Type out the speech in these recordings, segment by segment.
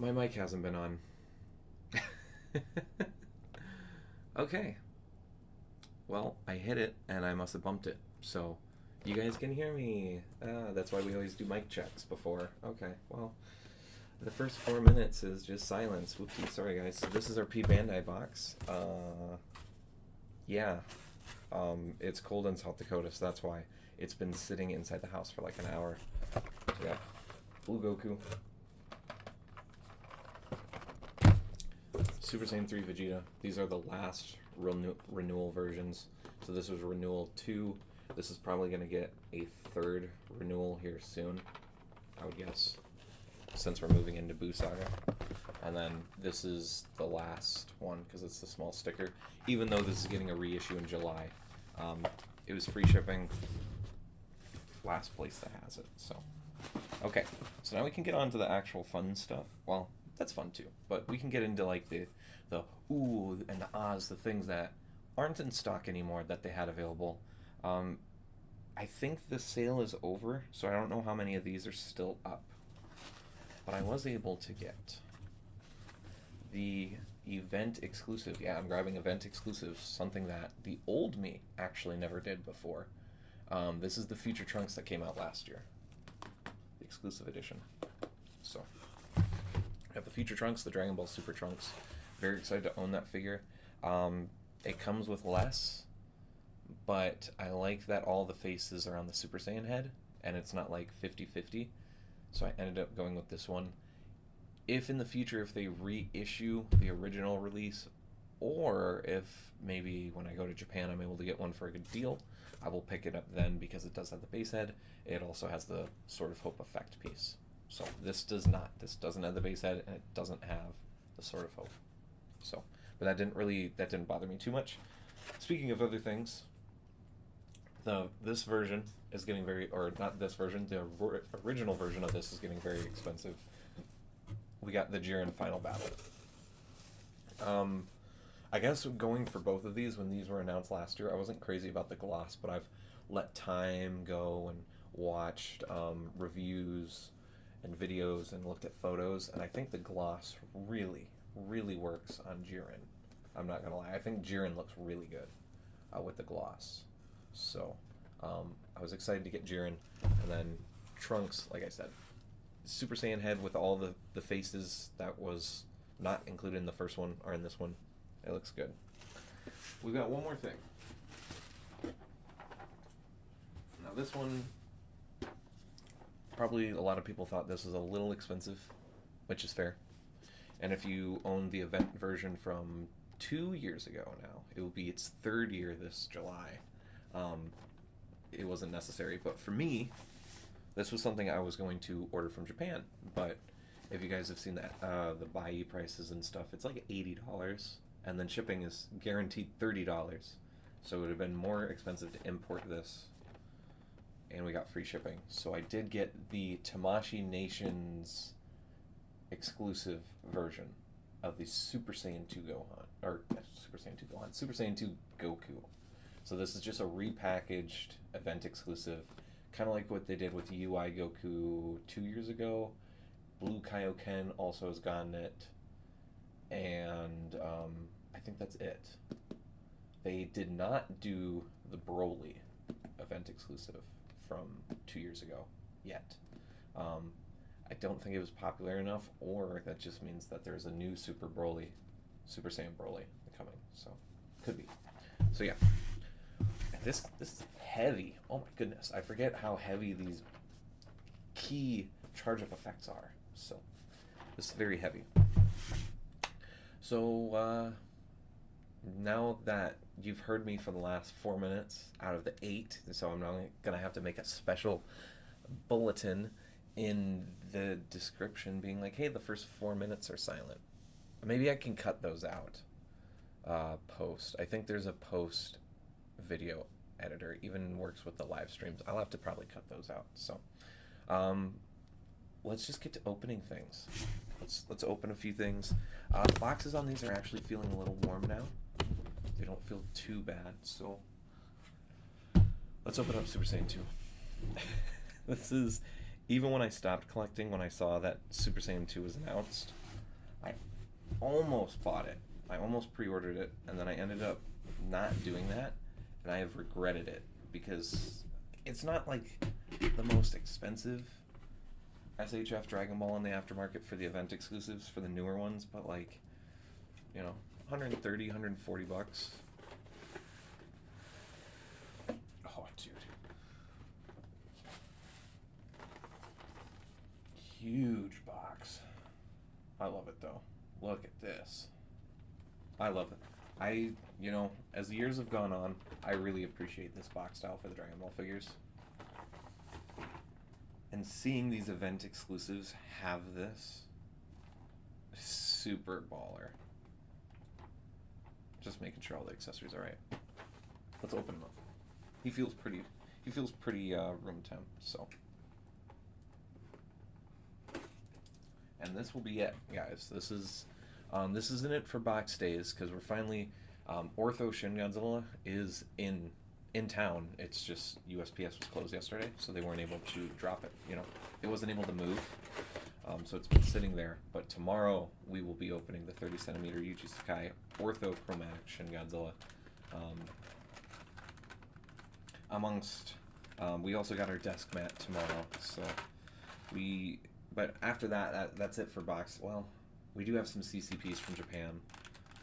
My mic hasn't been on. Okay. Well, I hit it and I must have bumped it. So, you guys can hear me. That's why we always do mic checks before. Okay, well, the first 4 minutes is just silence. Whoopsie, sorry guys. So this is our P-Bandai box. Yeah. It's cold in South Dakota, so that's why it's been sitting inside the house for like an hour. So yeah, Blue Goku. Super Saiyan 3 Vegeta. These are the last renewal versions. So this was renewal 2. This is probably going to get a third renewal here soon, I would guess, since we're moving into Buu Saga. And then this is the last one because it's the small sticker, even though this is getting a reissue in July. It was free shipping. Last place that has it. So, okay. So now we can get on to the actual fun stuff. Well, that's fun too, but we can get into like the ooh and the ahs, the things that aren't in stock anymore that they had available. I think the sale is over, so I don't know how many of these are still up, but I was able to get the event exclusive. Yeah, I'm grabbing event exclusive, something that the old me actually never did before. This is the Future Trunks that came out last year, the exclusive edition. So I have the Future Trunks, the Dragon Ball Super Trunks. Very excited to own that figure. It comes with less, but I like that all the faces are on the Super Saiyan head, and it's not like 50-50. So I ended up going with this one. If in the future, if they reissue the original release, or if maybe when I go to Japan I'm able to get one for a good deal, I will pick it up then because it does have the base head. It also has the Sword of Hope effect piece. So this does not. This doesn't have the base head, and it doesn't have the Sword of Hope. So, but that didn't bother me too much. Speaking of other things, this version is getting very, or not this version, the original version of this is getting very expensive. We got the Jiren Final Battle. I guess going for both of these when these were announced last year, I wasn't crazy about the gloss, but I've let time go and watched reviews and videos and looked at photos, and I think the gloss really works on Jiren. I'm not gonna lie, I think Jiren looks really good with the gloss. So I was excited to get Jiren, and then Trunks, like I said, Super Saiyan head with all the faces that was not included in the first one are in this one. It looks good. We've got one more thing. Now this one, probably a lot of people thought this was a little expensive, which is fair. And if you own the event version from 2 years ago now, it will be its third year this July. It wasn't necessary, but for me, this was something I was going to order from Japan. But if you guys have seen that, the Bai prices and stuff, it's like $80, and then shipping is guaranteed $30. So it would have been more expensive to import this, and we got free shipping. So I did get the Tamashii Nations exclusive version of the Super Saiyan 2 Gohan, or Super Saiyan 2 Gohan, Super Saiyan 2 Goku. So this is just a repackaged event exclusive, kind of like what they did with UI Goku 2 years ago. Blue Kaioken also has gotten it, and I think that's it. They did not do the Broly event exclusive from 2 years ago yet. I don't think it was popular enough, or that just means that there's a new Super Saiyan Broly coming. So could be. So yeah, and this is heavy. Oh my goodness, I forget how heavy these key charge up effects are. So this is very heavy. So now that you've heard me for the last 4 minutes out of the 8, so I'm now gonna have to make a special bulletin in the description being like, hey, the first 4 minutes are silent. Maybe I can cut those out. Post. I think there's a post video editor, even works with the live streams. I'll have to probably cut those out. So let's just get to opening things. Let's open a few things. The boxes on these are actually feeling a little warm now. They don't feel too bad. So let's open up Super Saiyan 2. This is, even when I stopped collecting, when I saw that Super Saiyan 2 was announced, I almost bought it. I almost pre-ordered it, and then I ended up not doing that, and I have regretted it because it's not like the most expensive SHF Dragon Ball in the aftermarket for the event exclusives for the newer ones, but like, you know, 130, 140 bucks. Oh, dude. Huge box. I love it though. Look at this. I love it. You know, as the years have gone on, I really appreciate this box style for the Dragon Ball figures. And seeing these event exclusives have this, super baller. Just making sure all the accessories are right. Let's open him up. He feels pretty room temp, so. And this will be it, guys. This isn't it for box days, because we're finally, Ortho Shin Godzilla is in town. It's just USPS was closed yesterday, so they weren't able to drop it. You know, it wasn't able to move, so it's been sitting there. But tomorrow we will be opening the 30 centimeter Yuji Sakai Ortho Chromatic Shin Godzilla. We also got our desk mat tomorrow, so but after that's it for box. Well, we do have some CCPs from Japan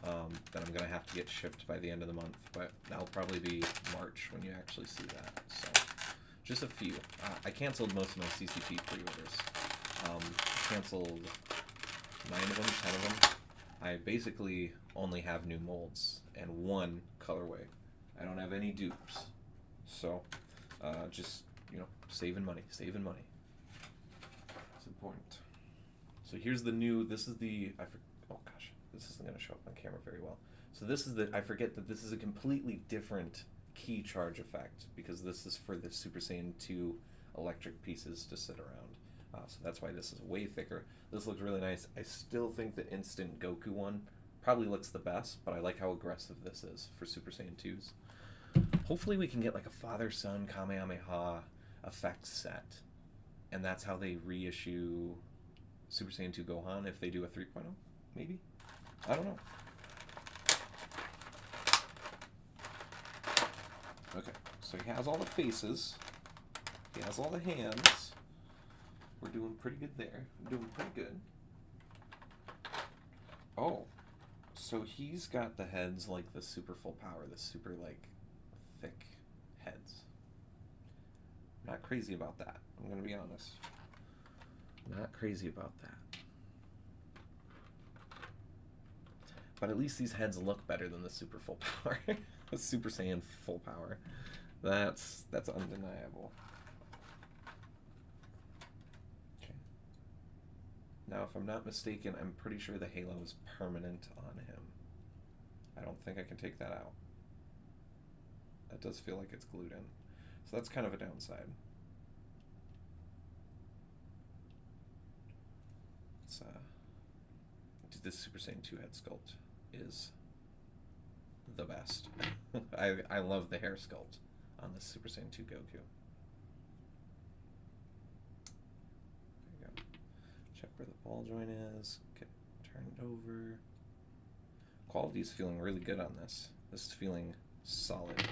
that I'm going to have to get shipped by the end of the month, but that'll probably be March when you actually see that. So, just a few. I canceled most of my CCP pre-orders. Canceled 9 of them, 10 of them. I basically only have new molds and one colorway. I don't have any dupes. So, just, you know, saving money. It's important. So here's the new, oh gosh, this isn't going to show up on camera very well. So this is I forget that this is a completely different key charge effect, because this is for the Super Saiyan 2 electric pieces to sit around. So that's why this is way thicker. This looks really nice. I still think the Instant Goku one probably looks the best, but I like how aggressive this is for Super Saiyan 2s. Hopefully we can get like a father-son Kamehameha effect set, and that's how they reissue Super Saiyan 2 Gohan if they do a 3.0, maybe? I don't know. Okay, so he has all the faces. He has all the hands. We're doing pretty good there. We're doing pretty good. Oh, so he's got the heads like the super full power, the super like thick heads. Not crazy about that. I'm gonna be honest. Not crazy about that. But at least these heads look better than the super full power. The Super Saiyan full power. That's undeniable. Okay. Now, if I'm not mistaken, I'm pretty sure the halo is permanent on him. I don't think I can take that out. That does feel like it's glued in. So that's kind of a downside. This Super Saiyan 2 head sculpt is the best. I love the hair sculpt on this Super Saiyan 2 Goku. There you go. Check where the ball joint is. Get turned over. Quality's feeling really good on this. This is feeling solid.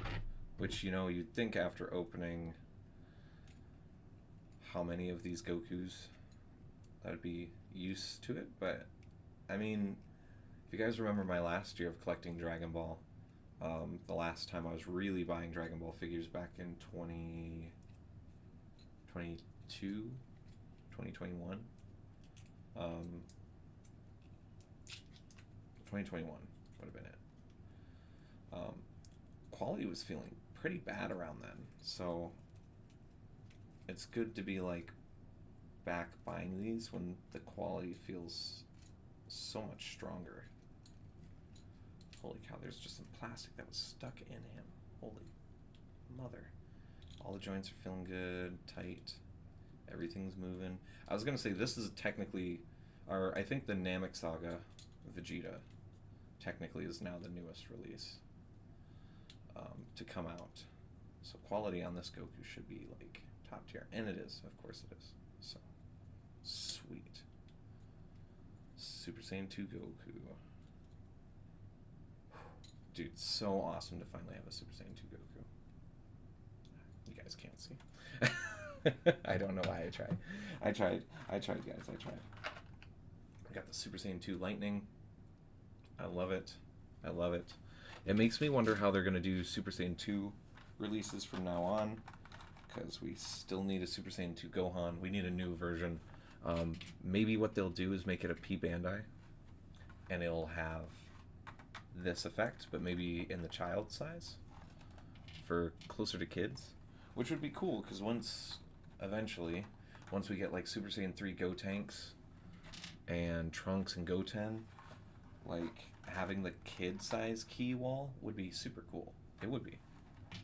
Which, you know, you'd think after opening how many of these Gokus that would be used to it, but I mean, if you guys remember my last year of collecting Dragon Ball, the last time I was really buying Dragon Ball figures back in 2021, 2021 would have been it. Quality was feeling pretty bad around then, so it's good to be like back buying these when the quality feels so much stronger. Holy cow, there's just some plastic that was stuck in him. Holy mother. All the joints are feeling good, tight. Everything's moving. I was going to say, this is technically, I think the Namek Saga Vegeta technically is now the newest release to come out. So quality on this Goku should be like top tier. And it is, of course it is. So, sweet. Super Saiyan 2 Goku. Dude, so awesome to finally have a Super Saiyan 2 Goku. You guys can't see. I don't know why I tried. I tried, guys. I tried. I got the Super Saiyan 2 Lightning. I love it. I love it. It makes me wonder how they're going to do Super Saiyan 2 releases from now on, because we still need a Super Saiyan 2 Gohan. We need a new version. Maybe what they'll do is make it a P-Bandai, and it'll have this effect, but maybe in the child size for closer to kids, which would be cool, because eventually, once we get like Super Saiyan 3 Gotenks and Trunks and Goten, like having the kid size key wall would be super cool. It would be.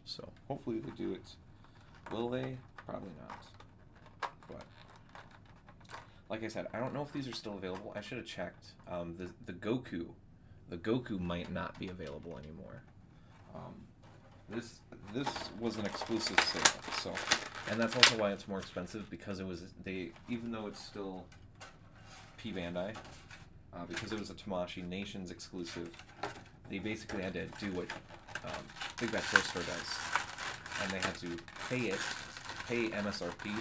So hopefully they do it. Will they? Probably not. But like I said, I don't know if these are still available. I should have checked. The Goku might not be available anymore. This was an exclusive sale, so, and that's also why it's more expensive, because even though it's still P-Bandai, because it was a Tamashii Nations exclusive, they basically had to do what Big Bad Toy Store does, and they had to pay MSRP,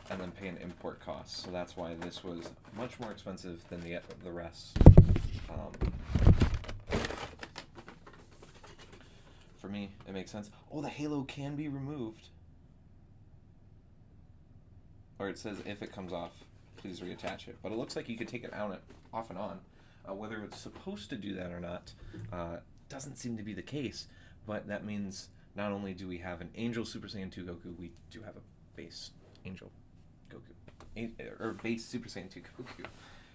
and then pay an import cost. So that's why this was much more expensive than the rest. For me, it makes sense. Oh, the halo can be removed. Or it says if it comes off, please reattach it. But it looks like you could take it off and on. Whether it's supposed to do that or not doesn't seem to be the case. But that means not only do we have an Angel Super Saiyan 2 Goku, we do have a base Angel Goku. Or base Super Saiyan 2 Goku.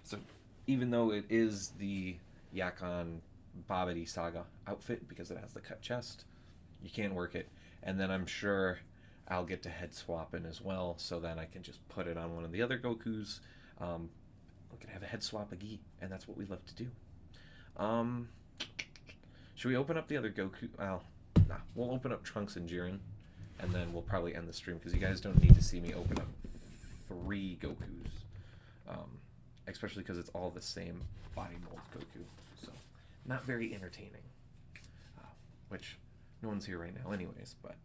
So even though it is the Yakon Babidi Saga outfit, because it has the cut chest, you can't work it. And then I'm sure I'll get to head swapping as well, so then I can just put it on one of the other Gokus. We can have a head swap agi, and that's what we love to do. Should we open up the other Goku? Well, nah, we'll open up Trunks and Jiren, and then we'll probably end the stream, because you guys don't need to see me open up 3 Gokus. Especially because it's all the same body mold Goku. So, not very entertaining. Which, no one's here right now anyways, but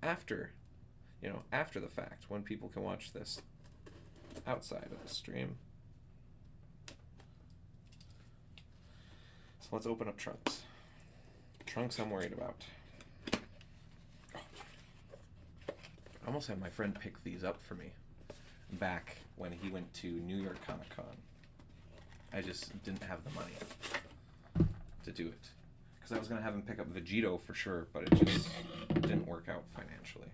after the fact, when people can watch this outside of the stream. So let's open up Trunks. Trunks I'm worried about. I almost had my friend pick these up for me back when he went to New York Comic Con. I just didn't have the money to do it. Because I was going to have him pick up Vegito for sure, but it just didn't work out financially.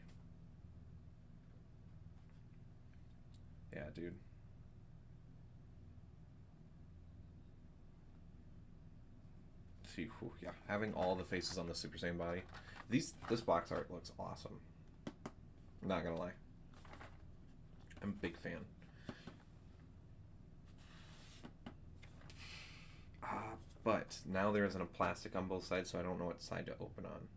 Yeah, dude. See, yeah, having all the faces on the Super Saiyan body. This box art looks awesome. I'm not going to lie. I'm a big fan. But now there isn't a plastic on both sides, so I don't know what side to open on.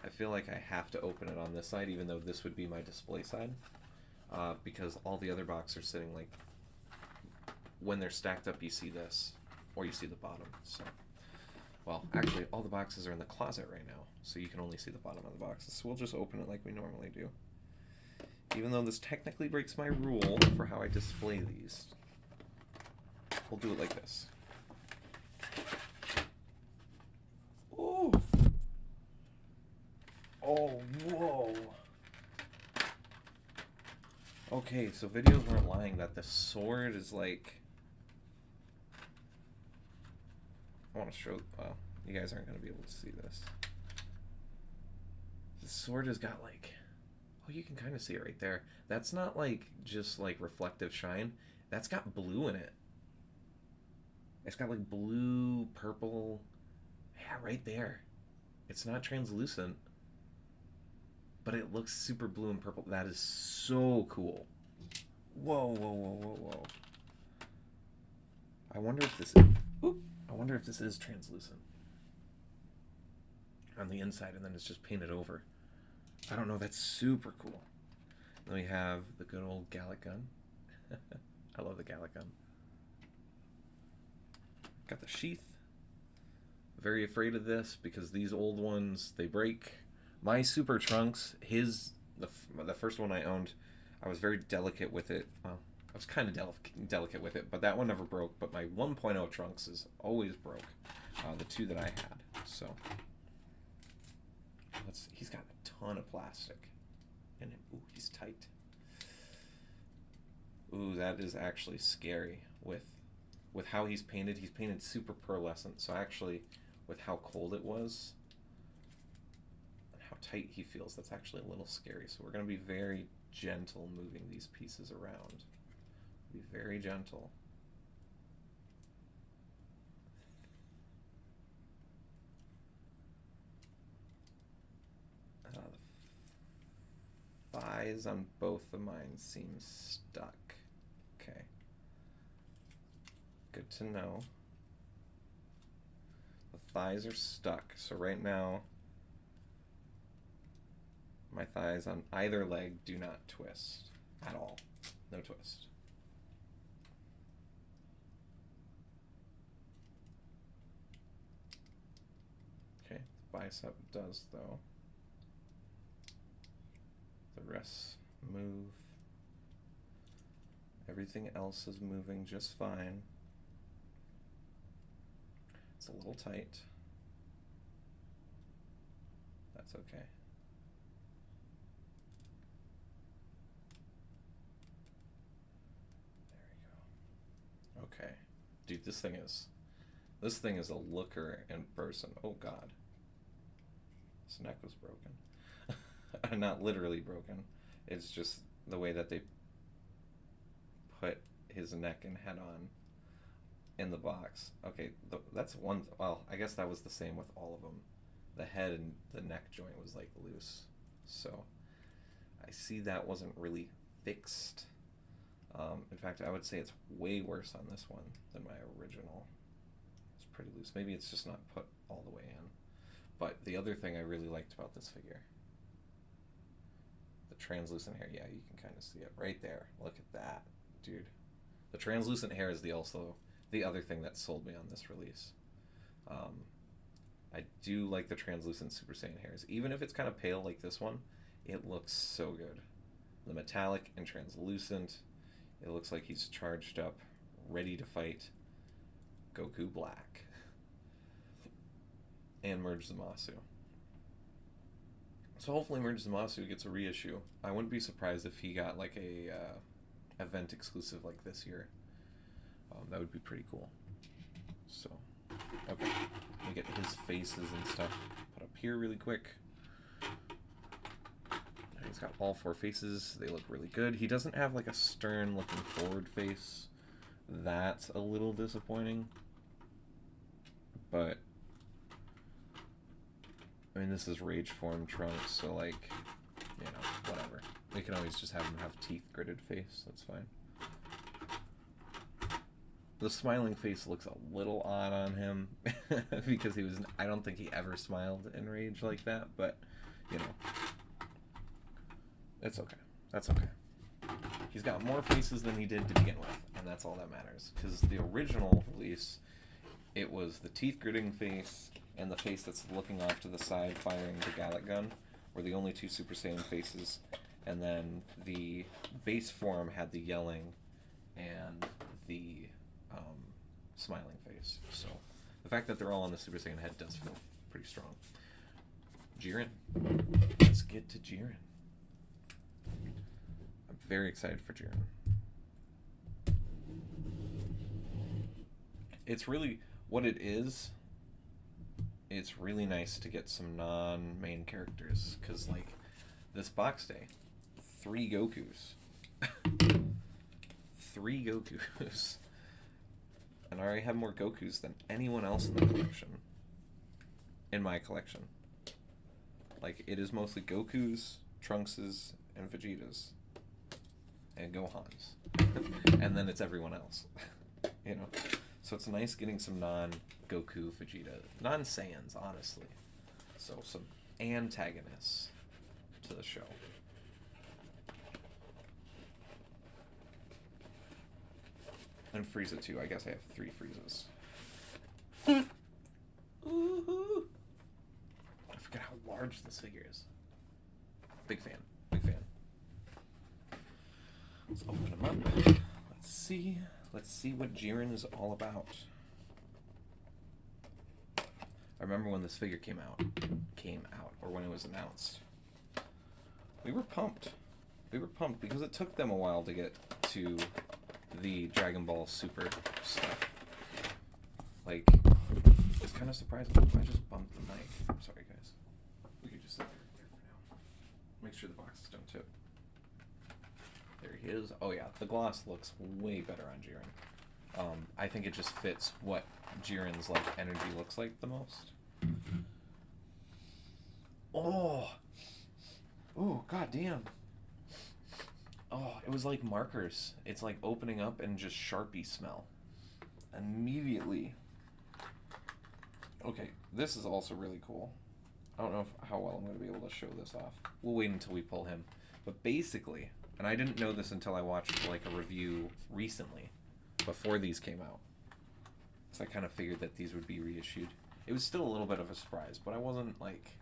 I feel like I have to open it on this side, even though this would be my display side. Because all the other boxes are sitting like... When they're stacked up, you see this. Or you see the bottom, so... Well, actually, all the boxes are in the closet right now, so you can only see the bottom of the boxes. So we'll just open it like we normally do. Even though this technically breaks my rule for how I display these. We'll do it like this. Oh! Oh, whoa! Okay, so videos weren't lying that the sword is like... I want to show... Well, you guys aren't going to be able to see this. The sword has got like... Oh, you can kind of see it right there. That's not like just like reflective shine. That's got blue in it. It's got like blue, purple. Yeah, right there. It's not translucent. But it looks super blue and purple. That is so cool. Whoa, whoa, whoa, whoa, whoa. I wonder if this is... Oop, I wonder if this is translucent. On the inside, and then it's just painted over. I don't know, that's super cool. We have the good old Gallic gun. I love the Gallic gun. Got the sheath. Very afraid of this because these old ones, they break. My Super Trunks, the first one I owned, I was very delicate with it. Well, I was kind of delicate with it, but that one never broke. But my 1.0 Trunks is always broke. The two that I had. So he's got a ton of plastic in him. Ooh, he's tight. Ooh, that is actually scary with how he's painted. He's painted super pearlescent. So actually, with how cold it was and how tight he feels, that's actually a little scary. So we're going to be very gentle moving these pieces around. Be very gentle. The thighs on both of mine seem stuck. Okay. Good to know. The thighs are stuck. So right now, my thighs on either leg do not twist at all. No twist. Okay, the bicep does though. The rest move. Everything else is moving just fine. It's a little tight. That's okay. There we go. Okay. Dude, this thing is a looker in person. Oh god. His neck was broken. Not literally broken. It's just the way that they put his neck and head on in the box. Okay, that's one. Well, I guess that was the same with all of them. The head and the neck joint was like loose. So I see that wasn't really fixed. In fact, I would say it's way worse on this one than my original. It's pretty loose. Maybe it's just not put all the way in. But the other thing I really liked about this figure, the translucent hair. Yeah, you can kind of see it right there. Look at that, dude. The translucent hair is the other thing that sold me on this release. I do like the translucent Super Saiyan hairs. Even if it's kind of pale like this one, it looks so good. The metallic and translucent, it looks like he's charged up, ready to fight Goku Black and Merge Zamasu. So hopefully Merge Zamasu gets a reissue. I wouldn't be surprised if he got like a event exclusive like this year. That would be pretty cool. So, okay, let me get his faces and stuff put up here really quick. He's got all four faces. They look really good. He doesn't have like a stern looking forward face. That's a little disappointing. But I mean, this is Rage Form Trunks, so like, you know, whatever. We can always just have him have teeth gritted face. That's fine. The smiling face looks a little odd on him because I don't think he ever smiled in Rage like that, but you know, it's okay. That's okay. He's got more faces than he did to begin with, and that's all that matters. Because the original release, it was the teeth gritting face and the face that's looking off to the side firing the Gallic gun were the only two Super Saiyan faces, and then the base form had the yelling and the smiling face. So the fact that they're all on the Super Saiyan head does feel pretty strong. Jiren. Let's get to Jiren. I'm very excited for Jiren. It's really what it is. It's really nice to get some non-main characters because, like, this box day, 3 Gokus. 3 Gokus. And I already have more Gokus than anyone else in the collection. In my collection. Like, it is mostly Gokus, Trunkses, and Vegetas. And Gohans. And then it's everyone else. You know? So it's nice getting some non-Goku, Vegeta, non-Saiyans, honestly. So some antagonists to the show. And Frieza too. I guess I have 3 Friezas. Ooh. I forgot how large this figure is. Big fan. Big fan. Let's open him up. Let's see. Let's see what Jiren is all about. I remember when this figure came out, or when it was announced. We were pumped. We were pumped because it took them a while to get to the Dragon Ball Super stuff. Like, it's kind of surprising. I just bumped the mic. I'm sorry, guys. We could just sit there for now. Make sure the boxes don't tip. There he is. Oh yeah, the gloss looks way better on Jiren. I think it just fits what Jiren's like energy looks like the most. Oh, goddamn. Oh, it was like markers. It's like opening up and just Sharpie smell. Immediately. Okay, this is also really cool. I don't know how well I'm going to be able to show this off. We'll wait until we pull him. But basically, and I didn't know this until I watched like a review recently, before these came out. So I kind of figured that these would be reissued. It was still a little bit of a surprise, but I wasn't like,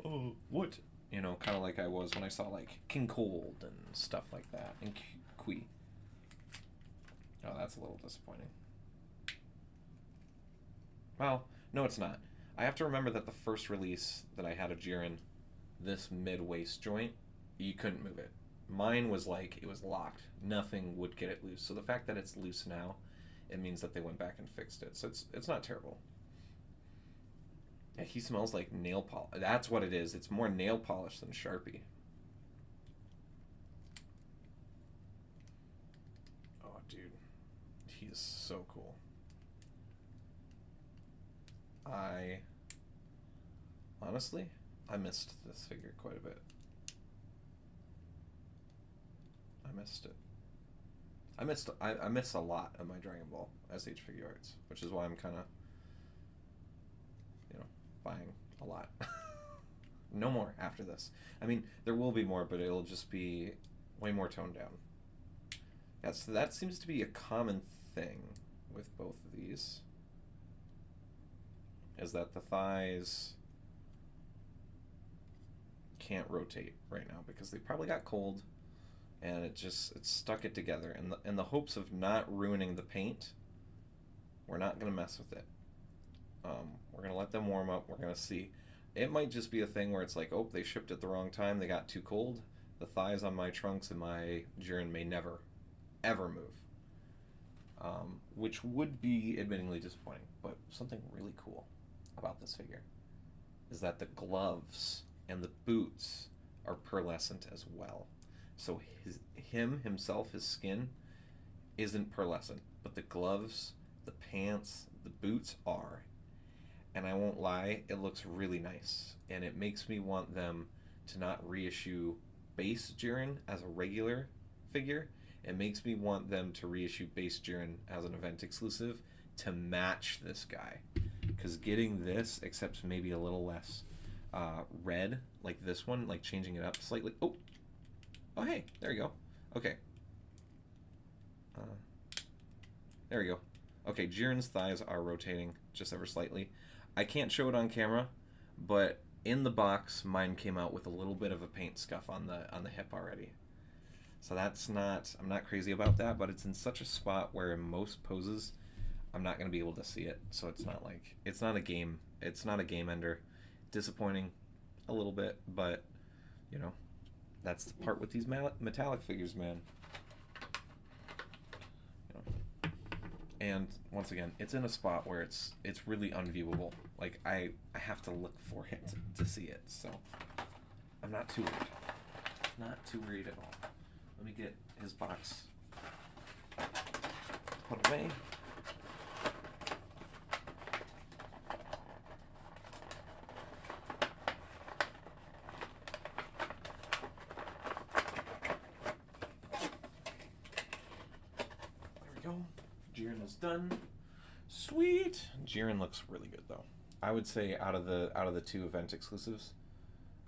oh, what? You know, kind of like I was when I saw like King Cold and stuff like that, and Kui. Oh, that's a little disappointing. Well, no, it's not. I have to remember that the first release that I had of Jiren, this mid-waist joint, you couldn't move it. Mine was like, it was locked. Nothing would get it loose. So the fact that it's loose now, it means that they went back and fixed it. So it's not terrible. Yeah, he smells like nail polish. That's what it is. It's more nail polish than Sharpie. Oh, dude. He's so cool. Honestly, I missed this figure quite a bit. I missed it. I miss a lot of my Dragon Ball SH Figuarts, which is why I'm kind of, you know, buying a lot. No more after this. I mean, there will be more, but it'll just be way more toned down. Yeah, so that seems to be a common thing with both of these, is that the thighs can't rotate right now because they probably got cold, and it stuck it together. And in the hopes of not ruining the paint, we're not gonna mess with it. We're gonna let them warm up. We're gonna see. It might just be a thing where it's like, oh, they shipped at the wrong time. They got too cold. The thighs on my Trunks and my Jiren may never, ever move. Which would be admittingly disappointing. But something really cool about this figure is that the gloves and the boots are pearlescent as well. So himself, his skin isn't pearlescent, but the gloves, the pants, the boots are. And I won't lie, it looks really nice. And it makes me want them to not reissue base Jiren as a regular figure. It makes me want them to reissue base Jiren as an event exclusive to match this guy. Because getting this, except maybe a little less red, like this one, like changing it up slightly. Oh, hey, there you go. Okay. There we go. Okay, Jiren's thighs are rotating just ever slightly. I can't show it on camera, but in the box, mine came out with a little bit of a paint scuff on the hip already. So that's not, I'm not crazy about that, but it's in such a spot where in most poses, I'm not going to be able to see it. So it's not like, it's not a game ender. Disappointing a little bit, but you know, that's the part with these metallic figures, man. You know. And once again, it's in a spot where it's really unviewable. Like I have to look for it to see it. So I'm not too worried. Not too worried at all. Let me get his box put away. Jiren is done. Sweet. Jiren looks really good though. I would say out of the two event exclusives,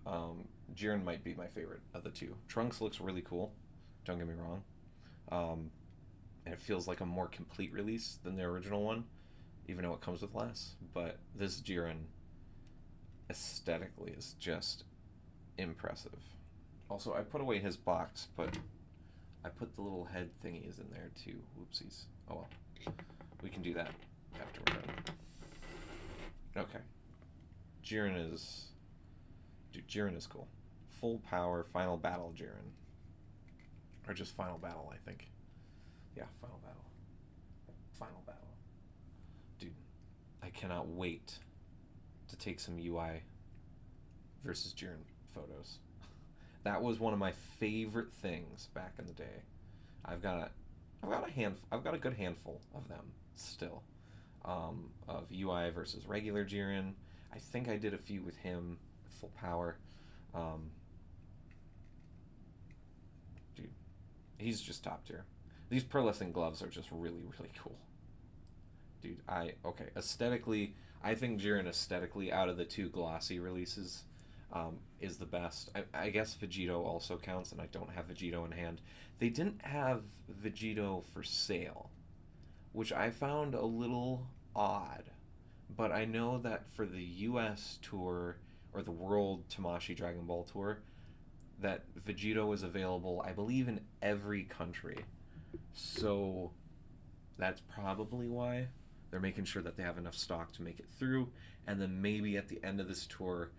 Jiren might be my favorite of the two. Trunks looks really cool. Don't get me wrong. and it feels like a more complete release than the original one, even though it comes with less. But this Jiren aesthetically is just impressive. Also, I put away his box, but I put the little head thingies in there too. Whoopsies. Oh well. We can do that after we're done. Okay. Jiren is... Dude, Jiren is cool. Full power, final battle Jiren. Or just final battle, I think. Yeah, final battle. Final battle. Dude, I cannot wait to take some UI versus Jiren photos. That was one of my favorite things back in the day. I've got a good handful of them still. Of UI versus regular Jiren. I think I did a few with him, full power. Dude, he's just top tier. These pearlescent gloves are just really, really cool. Dude, aesthetically, I think Jiren aesthetically, out of the two glossy releases, is the best. I guess Vegito also counts, and I don't have Vegito in hand. They didn't have Vegito for sale, which I found a little odd. But I know that for the US tour, or the World Tamashii Dragon Ball Tour, that Vegito is available, I believe, in every country. So that's probably why they're making sure that they have enough stock to make it through. And then maybe at the end of this tour,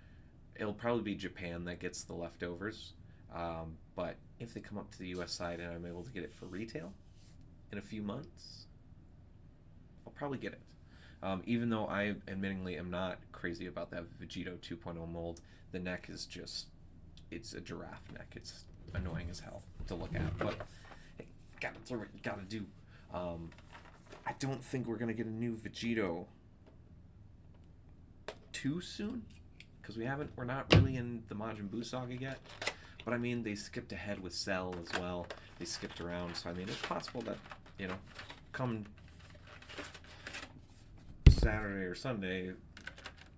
it'll probably be Japan that gets the leftovers. But if they come up to the US side and I'm able to get it for retail in a few months, I'll probably get it. Even though I admittingly am not crazy about that Vegito 2.0 mold, the neck is just, it's a giraffe neck. It's annoying as hell to look at, but hey, gotta do what you gotta do. I don't think we're gonna get a new Vegito too soon, because we're not really in the Majin Buu saga yet. But I mean, they skipped ahead with Cell as well. They skipped around, so I mean, it's possible that, you know, come Saturday or Sunday,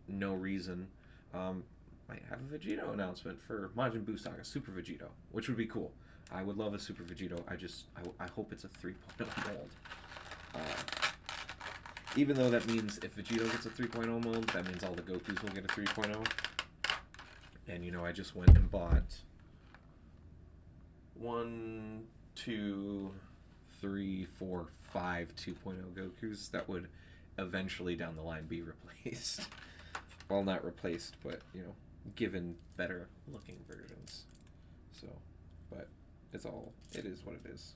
no reason, might have a Vegito announcement for Majin Buu Saga Super Vegito, which would be cool. I would love a Super Vegito. I hope it's a 3.0 mold. Even though that means if Vegito gets a 3.0 mold, that means all the Gokus will get a 3.0. And you know, I just went and bought 1, 2, 3, 4, 5 2.0 Gokus that would eventually down the line be replaced. Well, not replaced, but, you know, given better looking versions. So, but it is what it is.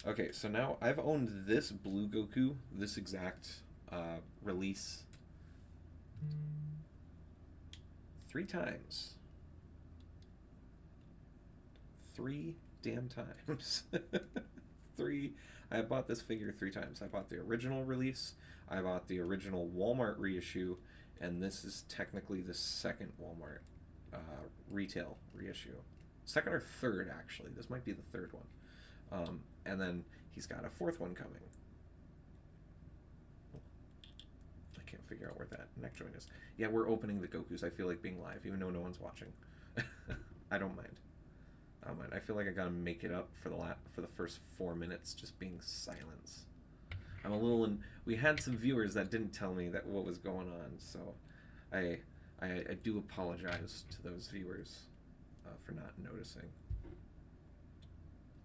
Okay, so now I've owned this blue Goku, this exact release, 3 times. 3 damn times. I bought this figure 3 times. I bought the original release, I bought the original Walmart reissue, and this is technically the second Walmart retail reissue. Second or third, actually. This might be the third one. And then he's got a 4th one coming. I can't figure out where that neck joint is. Yeah, we're opening the Gokus. I feel like being live, even though no one's watching. I don't mind. I feel like I gotta make it up for the first 4 minutes just being silence. I'm a little we had some viewers that didn't tell me that what was going on, so I do apologize to those viewers for not noticing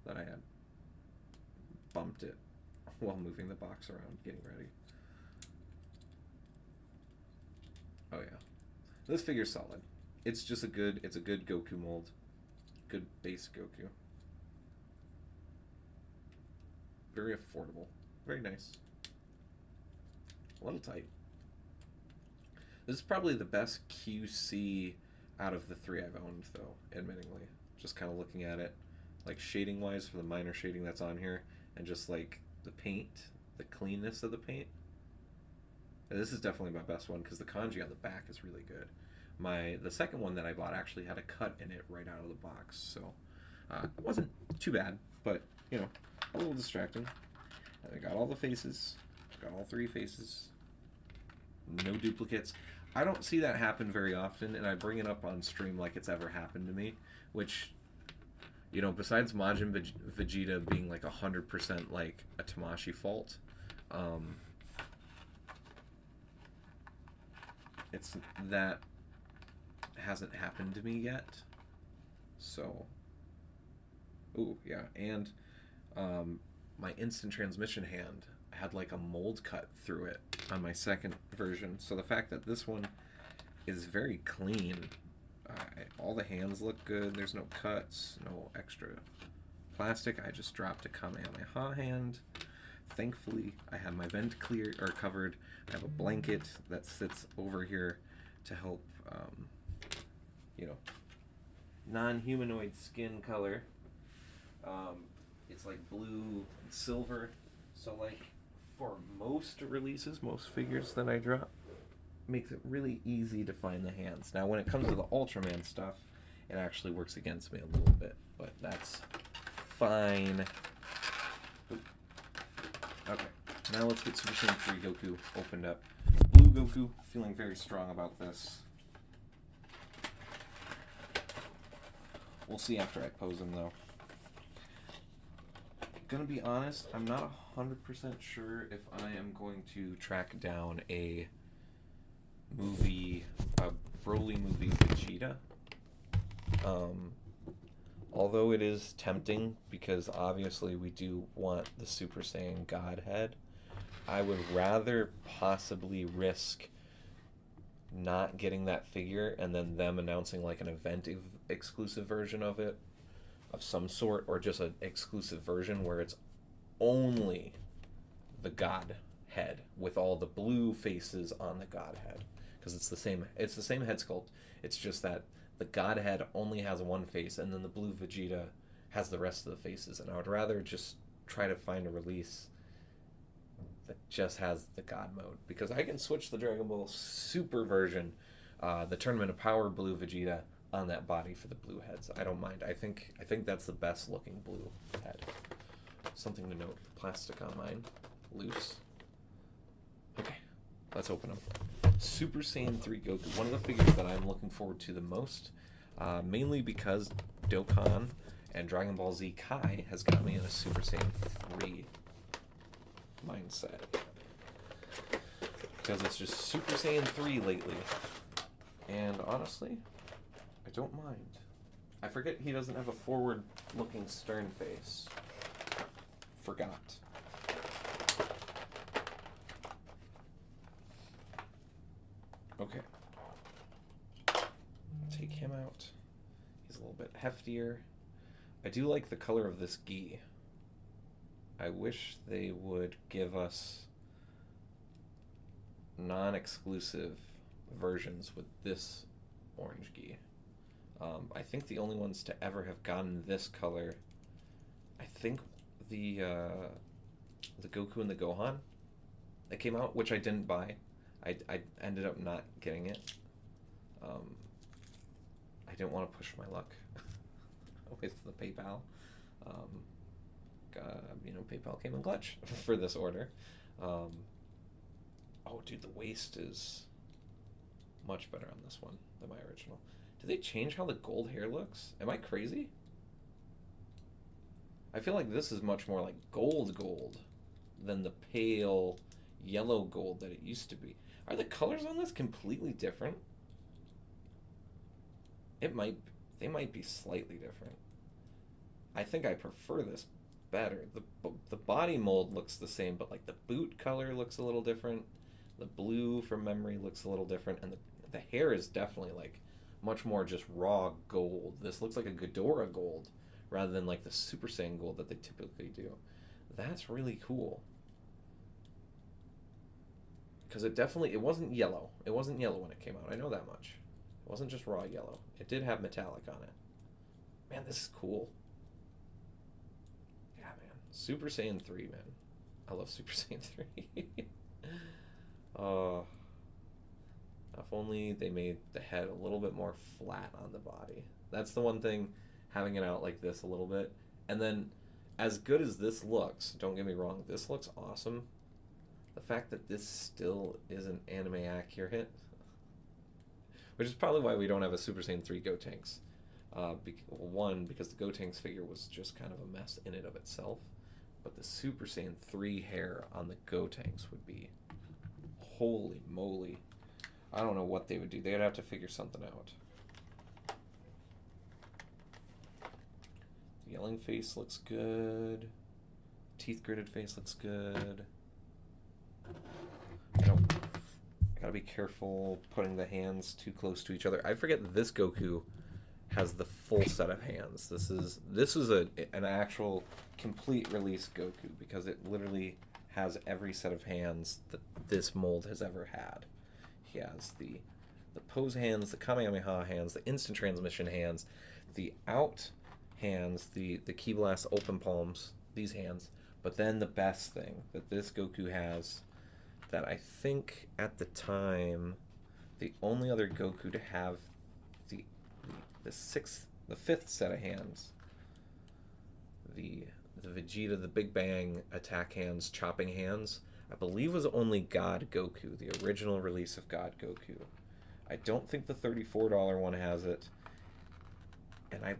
that I had bumped it while moving the box around, getting ready. Oh yeah, this figure's solid. It's just a good Goku mold. Good base Goku. Very affordable. Very nice. A little tight. This is probably the best QC out of the 3 I've owned, though, admittingly. Just kind of looking at it, like shading-wise for the minor shading that's on here, and just like the paint, the cleanness of the paint. And this is definitely my best one because the kanji on the back is really good. The second one that I bought actually had a cut in it right out of the box, so it wasn't too bad, but, you know, a little distracting. And I got all the faces, got all 3 faces, no duplicates. I don't see that happen very often, and I bring it up on stream like it's ever happened to me, which, You know, besides Majin Vegeta being like 100% like a Tamashii fault, um, it's that hasn't happened to me yet. So, ooh, yeah, and my instant transmission hand had like a mold cut through it on my second version. So the fact that this one is very clean, all the hands look good. There's no cuts, no extra plastic. I just dropped a Kamehameha hand. Thankfully, I have my vent clear or covered. I have a blanket that sits over here to help, you know, non-humanoid skin color. It's like blue and silver. So like for most releases, most figures that I drop, makes it really easy to find the hands. Now when it comes to the Ultraman stuff, it actually works against me a little bit, but that's fine. Okay, now let's get Super Saiyan 3 Goku opened up. Blue Goku, feeling very strong about this. We'll see after I pose him though. Gonna be honest, I'm not 100% sure if I am going to track down a Broly movie Vegeta. Although it is tempting because obviously we do want the Super Saiyan Godhead, I would rather possibly risk not getting that figure and then them announcing like an event exclusive version of it of some sort, or just an exclusive version where it's only the Godhead with all the blue faces on the Godhead, because it's the same head sculpt. It's just that the Godhead only has one face and then the blue Vegeta has the rest of the faces, and I would rather just try to find a release that just has the God mode, because I can switch the Dragon Ball Super version, the Tournament of Power blue Vegeta, on that body for the blue heads. I don't mind. I think that's the best looking blue head. Something to note, plastic on mine, loose. Okay, let's open them. Super Saiyan 3 Goku, one of the figures that I'm looking forward to the most, mainly because Dokkan and Dragon Ball Z Kai has got me in a Super Saiyan 3 mindset. Because it's just Super Saiyan 3 lately. And honestly, I don't mind. I forget he doesn't have a forward-looking stern face. Forgot. Okay. Take him out. He's a little bit heftier. I do like the color of this gi. I wish they would give us non-exclusive versions with this orange gi. I think the only ones to ever have gotten this color, I think the Goku and the Gohan that came out, which I didn't buy. I ended up not getting it. I didn't want to push my luck with the PayPal. PayPal came in clutch for this order. Oh, dude, the waist is much better on this one than my original. Did they change how the gold hair looks? Am I crazy? I feel like this is much more like gold than the pale yellow gold that it used to be. Are the colors on this completely different? They might be slightly different. I think I prefer this better. The body mold looks the same, but like the boot color looks a little different. The blue from memory looks a little different, and the hair is definitely like much more just raw gold. This looks like a Ghidorah gold rather than like the Super Saiyan gold that they typically do. That's really cool. Because it wasn't yellow. It wasn't yellow when it came out. I know that much. It wasn't just raw yellow. It did have metallic on it. Man, this is cool. Yeah, man. Super Saiyan 3, man. I love Super Saiyan 3. If only they made the head a little bit more flat on the body. That's the one thing, having it out like this a little bit. And then, as good as this looks, don't get me wrong, this looks awesome. The fact that this still isn't anime accurate, which is probably why we don't have a Super Saiyan 3 Gotenks. One, because the Gotenks figure was just kind of a mess in and of itself, but the Super Saiyan 3 hair on the Gotenks would be, holy moly. I don't know what they would do. They'd have to figure something out. The yelling face looks good. Teeth gritted face looks good. I gotta be careful putting the hands too close to each other. I forget that this Goku has the full set of hands. This is an actual complete release Goku, because it literally has every set of hands that this mold has ever had. He has the pose hands, the Kamehameha hands, the instant transmission hands, the out hands, the Ki Blast open palms, these hands. But then the best thing that this Goku has, that I think at the time the only other Goku to have the fifth set of hands, the Vegeta, the Big Bang attack hands, chopping hands, I believe was only God Goku, the original release of God Goku. I don't think the $34 one has it, and I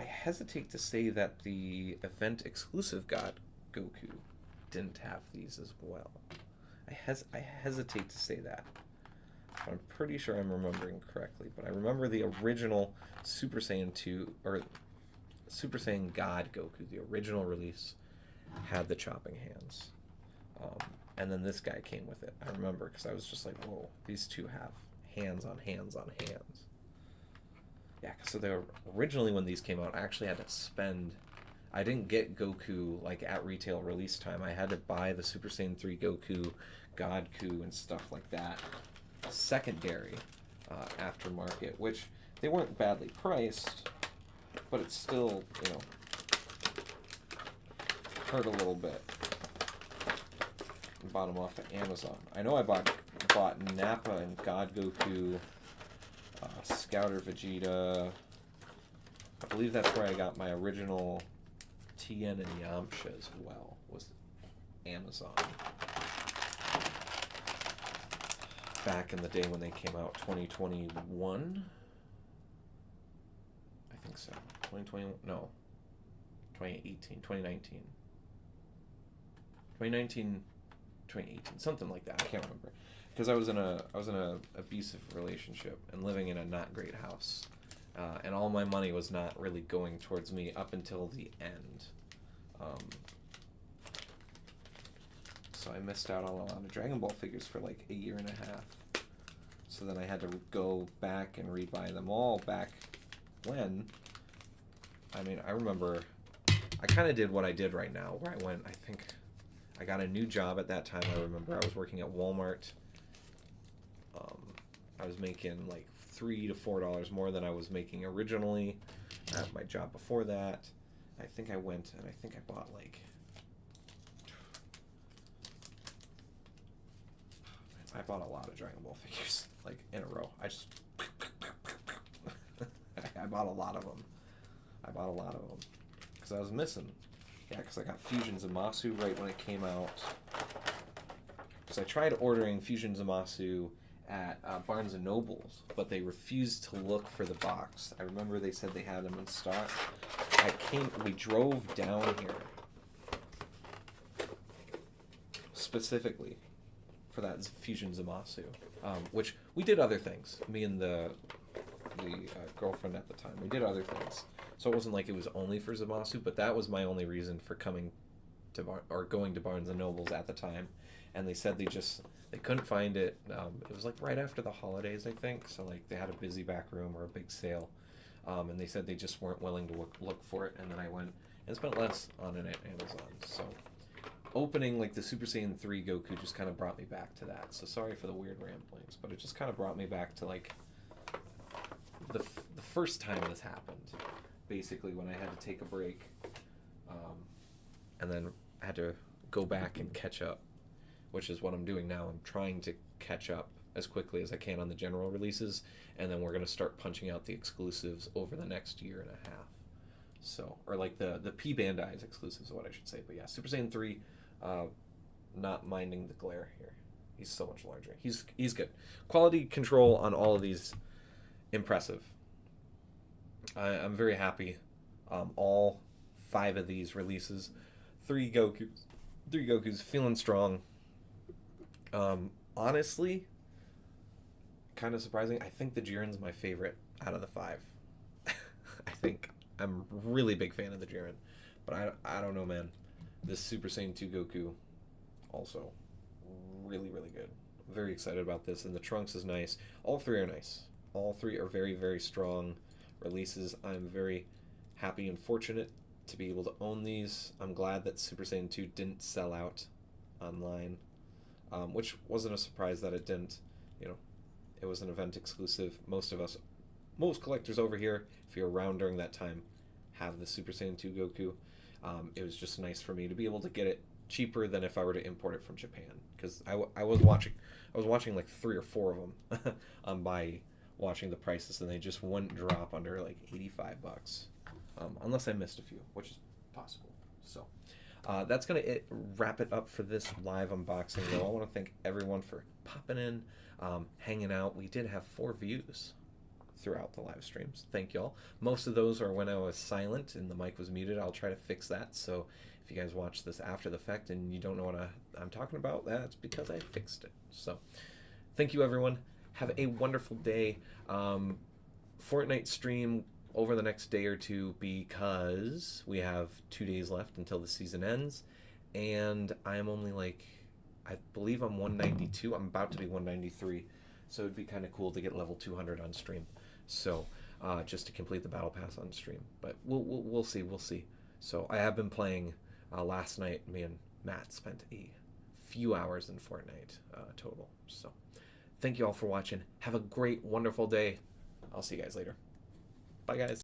hesitate to say that the event exclusive God Goku didn't have these as well. I hesitate to say that. I'm pretty sure I'm remembering correctly, but I remember the original Super Saiyan 2, or Super Saiyan God Goku, the original release, had the chopping hands. And then this guy came with it. I remember, because I was just like, whoa, these two have hands on hands on hands. Yeah, so they were, originally when these came out, I actually had to spend... I didn't get Goku like at retail release time. I had to buy the Super Saiyan 3 Goku, Godku, and stuff like that secondary aftermarket, which they weren't badly priced, but it still, you know, hurt a little bit. I bought them off of Amazon. I know I bought Nappa and God Goku, Scouter Vegeta. I believe that's where I got my original Tien and Yamcha as well, was Amazon. Back in the day when they came out, 2021? I think so. 2020, no. 2018, 2019. 2019, 2018, something like that. I can't remember. Because I was in a abusive relationship and living in a not great house. And all my money was not really going towards me up until the end. So I missed out on a lot of Dragon Ball figures for like a year and a half. So then I had to go back and rebuy them all back when. I mean, I remember I kind of did what I did right now, where I went, I think I got a new job at that time. I remember I was working at Walmart. I was making like $3 to $4 more than I was making originally at my job before that. I think I went and I think I bought like, I bought a lot of Dragon Ball figures like in a row. I bought a lot of them. Because I was missing. Yeah, because I got Fusion Zamasu right when it came out. So I tried ordering Fusion Zamasu at Barnes & Noble's, but they refused to look for the box. I remember they said they had them in stock. We drove down here specifically for that Fusion Zamasu, which we did other things. Me and the girlfriend at the time, we did other things. So it wasn't like it was only for Zamasu, but that was my only reason for coming to going to Barnes & Noble's at the time. And they said they couldn't find it. It was like right after the holidays, I think. So like they had a busy back room or a big sale. And they said they just weren't willing to look for it. And then I went and spent less on it at Amazon. So opening like the Super Saiyan 3 Goku just kind of brought me back to that. So sorry for the weird ramblings, but it just kind of brought me back to like the first time this happened. Basically when I had to take a break. And then I had to go back and catch up, which is what I'm doing now. I'm trying to catch up as quickly as I can on the general releases, and then we're going to start punching out the exclusives over the next year and a half. So, or like the P-Bandai's exclusives is what I should say. But yeah, Super Saiyan 3, not minding the glare here. He's so much larger. He's good. Quality control on all of these, impressive. I'm very happy. All 5 of these releases, 3 Gokus, feeling strong. Honestly, kind of surprising. I think the Jiren's my favorite out of the 5. I think I'm really big fan of the Jiren, but I don't know, man. This Super Saiyan 2 Goku also really really good. I'm very excited about this, and the Trunks is nice. All 3 are nice. All 3 are very very strong releases. I'm very happy and fortunate to be able to own these. I'm glad that Super Saiyan 2 didn't sell out online, which wasn't a surprise that it didn't. You know, it was an event exclusive. Most collectors over here, if you're around during that time, have the Super Saiyan 2 Goku. It was just nice for me to be able to get it cheaper than if I were to import it from Japan, because I was watching like 3 or 4 of them by watching the prices, and they just wouldn't drop under like $85, unless I missed a few, which is possible. So that's gonna wrap it up for this live unboxing. Though I want to thank everyone for popping in, hanging out. We did have 4 views throughout the live streams. Thank y'all. Most of those are when I was silent and the mic was muted. I'll try to fix that. So if you guys watch this after the fact and you don't know what I'm talking about, that's because I fixed it. So thank you, everyone. Have a wonderful day. Fortnite stream over the next day or two, because we have 2 days left until the season ends, and I'm only like, I believe I'm 192. I'm about to be 193, so it'd be kind of cool to get level 200 on stream. So just to complete the battle pass on stream, but we'll see. So I have been playing. Last night, me and Matt spent a few hours in Fortnite total. So thank you all for watching. Have a great, wonderful day. I'll see you guys later. Bye, guys.